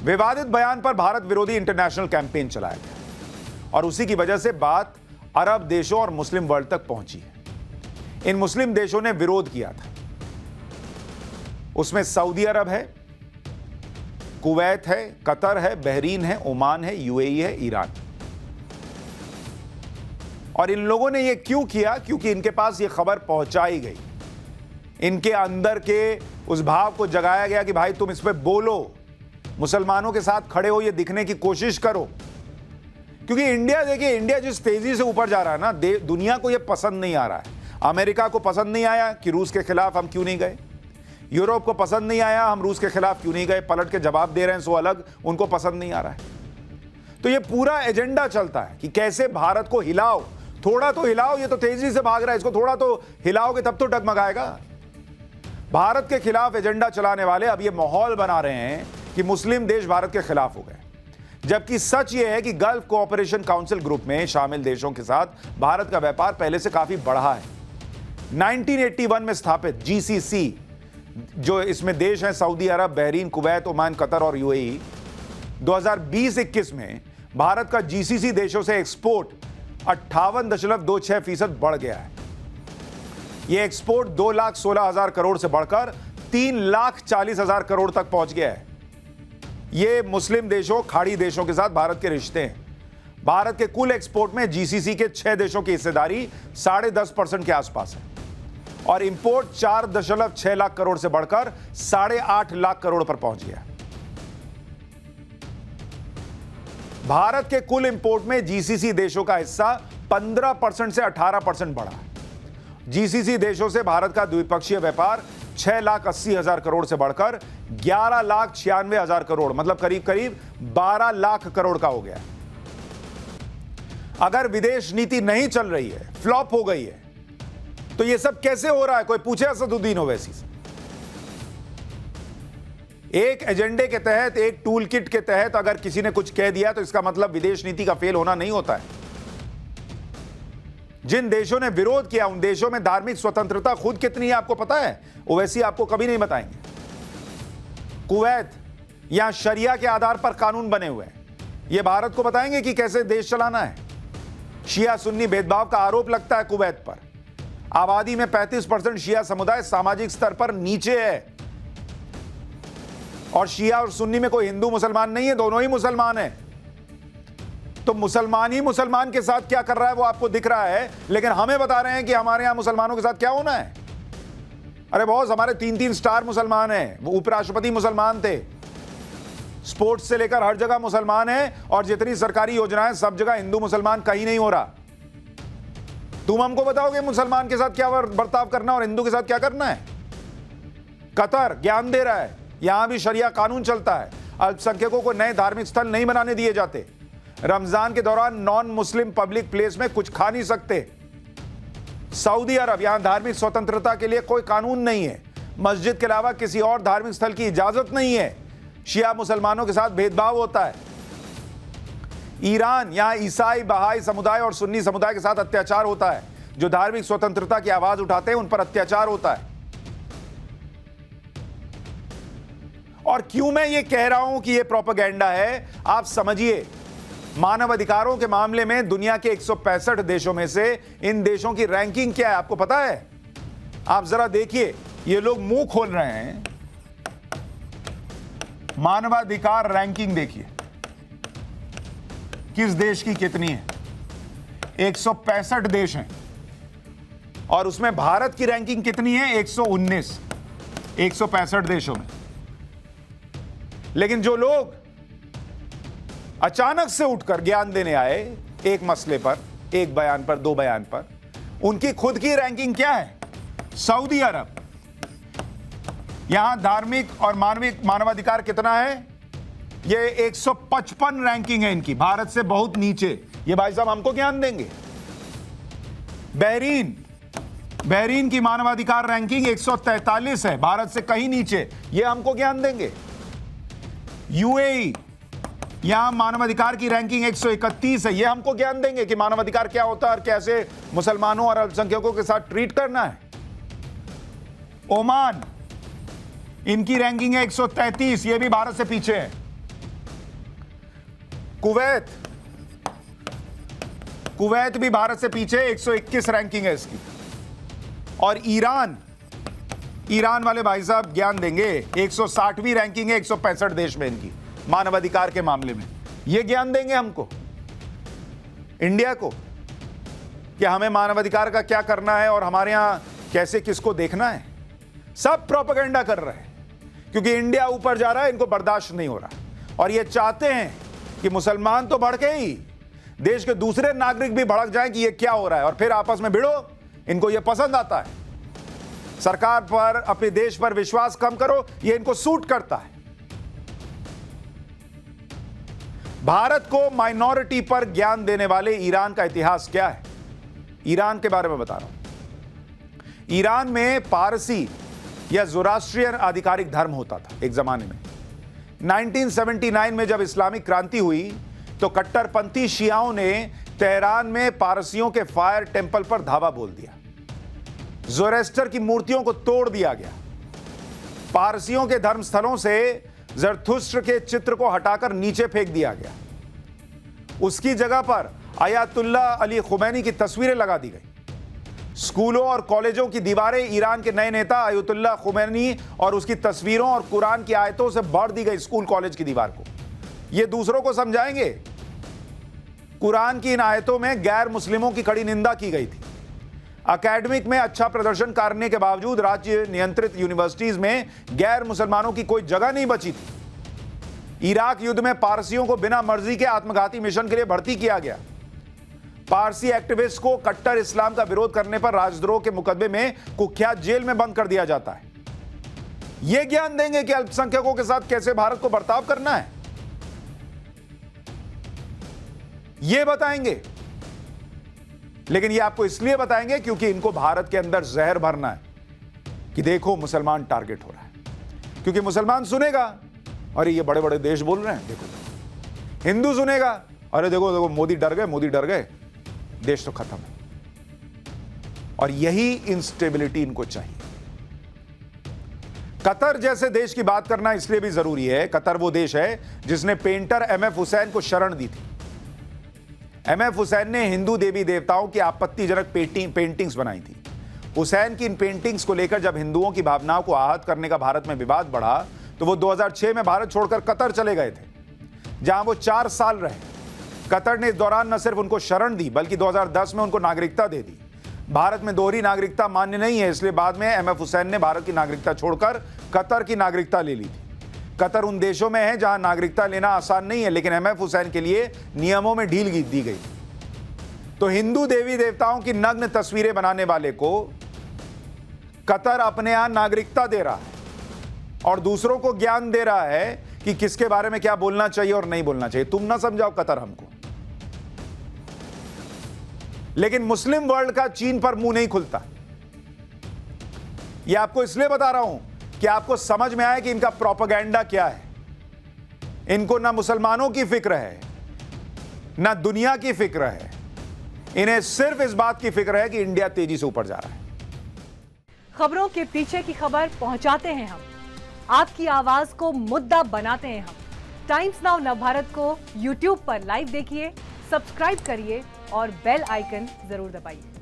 विवादित बयान पर भारत विरोधी इंटरनेशनल कैंपेन चलाया गया और उसी की वजह से बात अरब देशों और मुस्लिम वर्ल्ड तक पहुंची है। इन मुस्लिम देशों ने विरोध किया था। उसमें सऊदी अरब है, कुवैत है, कतर है, बहरीन है, ओमान है, यूएई है, ईरान। और इन लोगों ने यह क्यों किया? क्योंकि इनके पास यह खबर पहुंचाई गई, इनके अंदर के उस भाव को जगाया गया कि भाई तुम इस पे बोलो, मुसलमानों के साथ खड़े हो, ये दिखने की कोशिश करो। क्योंकि इंडिया, देखिए इंडिया जिस तेजी से ऊपर जा रहा है ना, दुनिया को यह पसंद नहीं आ रहा है। अमेरिका को पसंद नहीं आया कि रूस के खिलाफ हम क्यों नहीं गए, यूरोप को पसंद नहीं आया हम रूस के खिलाफ क्यों नहीं गए, पलट के जवाब दे रहे हैं सो अलग, उनको पसंद नहीं आ रहा है। तो ये पूरा एजेंडा चलता है कि कैसे भारत को हिलाओ, थोड़ा तो हिलाओ, ये तो तेजी से भाग रहा है, इसको थोड़ा तो हिलाओगे तब तो डगमगाएगा। भारत के खिलाफ एजेंडा चलाने वाले अब ये माहौल बना रहे हैं कि मुस्लिम देश भारत के खिलाफ हो गए, जबकि सच ये है कि गल्फ कोऑपरेशन काउंसिल ग्रुप में शामिल देशों के साथ भारत का व्यापार पहले से काफी बढ़ा है। 1981 में स्थापित जीसीसी, जो इसमें देश हैं सऊदी अरब, बहरीन, कुवैत, ओमान, कतर और यूएई, 2020-21 में भारत का जीसीसी देशों से एक्सपोर्ट 58.26% बढ़ गया है। यह एक्सपोर्ट 2,16,000 करोड़ से बढ़कर 3,40,000 करोड़ तक पहुंच गया है। ये मुस्लिम देशों, खाड़ी देशों के साथ भारत के रिश्ते हैं। भारत के कुल एक्सपोर्ट में जीसीसी के 6 देशों की हिस्सेदारी 10.5% के आसपास है और इंपोर्ट 4.6 लाख करोड़ से बढ़कर 8.5 लाख करोड़ पर पहुंच गया। भारत के कुल इंपोर्ट में जीसीसी देशों का हिस्सा 15% से 18% बढ़ा। जीसीसी देशों से भारत का द्विपक्षीय व्यापार 6,80,000 करोड़ से बढ़कर 11,96,000 करोड़, मतलब करीब करीब 12 लाख करोड़ का हो गया। अगर विदेश नीति नहीं चल रही है, फ्लॉप हो गई है, तो यह सब कैसे हो रहा है? कोई पूछे असदुद्दीन ओवैसी से। एक एजेंडे के तहत, एक टूल किट के तहत अगर किसी ने कुछ कह दिया तो इसका मतलब विदेश नीति का फेल होना नहीं होता है। जिन देशों ने विरोध किया उन देशों में धार्मिक स्वतंत्रता खुद कितनी है आपको पता है? ओवैसी आपको कभी नहीं बताएंगे। कुवैत, यहां शरिया के आधार पर कानून बने हुए हैं, यह भारत को बताएंगे कि कैसे देश चलाना है। शिया सुन्नी भेदभाव का आरोप लगता है कुवैत पर। आबादी में 35% शिया समुदाय सामाजिक स्तर पर नीचे है और शिया और सुन्नी में कोई हिंदू मुसलमान नहीं है, दोनों ही मुसलमान हैं। तो मुसलमान ही मुसलमान के साथ क्या कर रहा है वो आपको दिख रहा है, लेकिन हमें बता रहे हैं कि हमारे यहां मुसलमानों के साथ क्या होना है। अरे बॉस, हमारे 3-3 स्टार मुसलमान हैं, वो उपराष्ट्रपति मुसलमान थे, स्पोर्ट्स से लेकर हर जगह मुसलमान है और जितनी सरकारी योजनाएं सब जगह हिंदू मुसलमान कहीं नहीं हो रहा। तुम हमको बताओगे मुसलमान के साथ क्या बर्ताव करना और हिंदू के साथ क्या करना है? कतर ज्ञान दे रहा है, यहां भी शरिया कानून चलता है, अल्पसंख्यकों को नए धार्मिक स्थल नहीं बनाने दिए जाते, रमजान के दौरान नॉन मुस्लिम पब्लिक प्लेस में कुछ खा नहीं सकते। सऊदी अरब, यहां धार्मिक स्वतंत्रता के लिए कोई कानून नहीं है, मस्जिद के अलावा किसी और धार्मिक स्थल की इजाजत नहीं है, शिया मुसलमानों के साथ भेदभाव होता है। ईरान, यहां ईसाई, बहाई समुदाय और सुन्नी समुदाय के साथ अत्याचार होता है, जो धार्मिक स्वतंत्रता की आवाज उठाते हैं उन पर अत्याचार होता है। और क्यों मैं ये कह रहा हूं कि ये प्रोपेगेंडा है, आप समझिए। मानव अधिकारों के मामले में दुनिया के 165 देशों में से इन देशों की रैंकिंग क्या है आपको पता है? आप जरा देखिए, ये लोग मुंह खोल रहे हैं। मानवाधिकार रैंकिंग देखिए किस देश की कितनी है। 165 देश हैं और उसमें भारत की रैंकिंग कितनी है? 119, 165 देशों में। लेकिन जो लोग अचानक से उठकर ज्ञान देने आए एक मसले पर, एक बयान पर, 2 बयान पर, उनकी खुद की रैंकिंग क्या है? सऊदी अरब, यहां धार्मिक और मानवाधिकार कितना है? ये 155 रैंकिंग है इनकी, भारत से बहुत नीचे। ये भाई साहब हमको ज्ञान देंगे। बहरीन की मानवाधिकार रैंकिंग 143 है, भारत से कहीं नीचे, ये हमको ज्ञान देंगे। यूएई, यहां मानवाधिकार की रैंकिंग 131 है, ये हमको ज्ञान देंगे कि मानवाधिकार क्या होता है और कैसे मुसलमानों और अल्पसंख्यकों के साथ ट्रीट करना है। ओमान, इनकी रैंकिंग है 133, ये भी भारत से पीछे है। कुवैत भी भारत से पीछे, 121 रैंकिंग है इसकी। और ईरान वाले भाई साहब ज्ञान देंगे, 160वीं रैंकिंग है 165 देश में इनकी मानवाधिकार के मामले में। ये ज्ञान देंगे हमको, इंडिया को, कि हमें मानवाधिकार का क्या करना है और हमारे यहां कैसे किसको देखना है। सब प्रोपेगेंडा कर रहे हैं क्योंकि इंडिया ऊपर जा रहा है, इनको बर्दाश्त नहीं हो रहा। और ये चाहते हैं कि मुसलमान तो भड़के ही, देश के दूसरे नागरिक भी भड़क जाएं कि ये क्या हो रहा है और फिर आपस में भिड़ो। इनको ये पसंद आता है। सरकार पर, अपने देश पर विश्वास कम करो, ये इनको सूट करता है। भारत को माइनॉरिटी पर ज्ञान देने वाले ईरान का इतिहास क्या है, ईरान के बारे में बता रहा हूं। ईरान में पारसी या ज़ोरास्ट्रियन आधिकारिक धर्म होता था एक जमाने में। 1979 में जब इस्लामिक क्रांति हुई तो कट्टरपंथी शियाओं ने तेहरान में पारसियों के फायर टेंपल पर धावा बोल दिया। ज़ोरेस्टर की मूर्तियों को तोड़ दिया गया। पारसियों के धर्मस्थलों से ज़रथुस्त्र के चित्र को हटाकर नीचे फेंक दिया गया। उसकी जगह पर आयतुल्ला अली खुमैनी की तस्वीरें लगा दी गई। स्कूलों और कॉलेजों की दीवारें ईरान के नए नेता आयतुल्ला खुमैनी और उसकी तस्वीरों और कुरान की आयतों से भर दी गई। स्कूल कॉलेज की दीवार को ये दूसरों को समझाएंगे। कुरान की इन आयतों में गैर मुस्लिमों की कड़ी निंदा की गई थी। एकेडमिक में अच्छा प्रदर्शन करने के बावजूद राज्य नियंत्रित यूनिवर्सिटीज में गैर मुसलमानों की कोई जगह नहीं बची थी। इराक युद्ध में पारसियों को बिना मर्जी के आत्मघाती मिशन के लिए भर्ती किया गया। पारसी एक्टिविस्ट को कट्टर इस्लाम का विरोध करने पर राजद्रोह के मुकदमे में कुख्यात जेल में बंद कर दिया जाता है। यह ज्ञान देंगे कि अल्पसंख्यकों के साथ कैसे भारत को बर्ताव करना है, यह बताएंगे। लेकिन ये आपको इसलिए बताएंगे क्योंकि इनको भारत के अंदर जहर भरना है कि देखो मुसलमान टारगेट हो रहा है। क्योंकि मुसलमान सुनेगा, अरे ये बड़े बड़े देश बोल रहे हैं, देखो। हिंदू सुनेगा, अरे देखो देखो मोदी डर गए, देश तो खत्म है। और यही इंस्टेबिलिटी इनको चाहिए। कतर जैसे देश की बात करना इसलिए भी जरूरी है। कतर वो देश है जिसने पेंटर एमएफ हुसैन को शरण दी थी। एमएफ हुसैन ने हिंदू देवी देवताओं की आपत्तिजनक पेंटिंग्स बनाई थी। हुसैन की इन पेंटिंग्स को लेकर जब हिंदुओं की भावनाओं को आहत करने का भारत में विवाद बढ़ा तो वो 2006 में भारत छोड़कर कतर चले गए थे, जहां वो 4 साल रहे। कतर ने इस दौरान न सिर्फ उनको शरण दी बल्कि 2010 में उनको नागरिकता दे दी। भारत में दोहरी नागरिकता मान्य नहीं है, इसलिए बाद में एमएफ हुसैन ने भारत की नागरिकता छोड़कर कतर की नागरिकता ले ली थी। कतर उन देशों में है जहां नागरिकता लेना आसान नहीं है, लेकिन एमएफ हुसैन के लिए नियमों में ढील दी गई। तो हिंदू देवी देवताओं की नग्न तस्वीरें बनाने वाले को कतर अपने यहां नागरिकता दे रहा है और दूसरों को ज्ञान दे रहा है कि किसके बारे में क्या बोलना चाहिए और नहीं बोलना चाहिए। तुम ना समझाओ कतर हमको। लेकिन मुस्लिम वर्ल्ड का चीन पर मुंह नहीं खुलता। यह आपको इसलिए बता रहा हूं कि आपको समझ में आए कि इनका प्रोपेगेंडा क्या है। इनको ना मुसलमानों की फिक्र है, ना दुनिया की फिक्र है। इन्हें सिर्फ इस बात की फिक्र है कि इंडिया तेजी से ऊपर जा रहा है। खबरों के पीछे की खबर पहुंचाते हैं हम, आपकी आवाज को मुद्दा बनाते हैं हम। टाइम्स नाउ नवभारत को YouTube पर लाइव देखिए, सब्सक्राइब करिए और बेल आइकन जरूर दबाइए।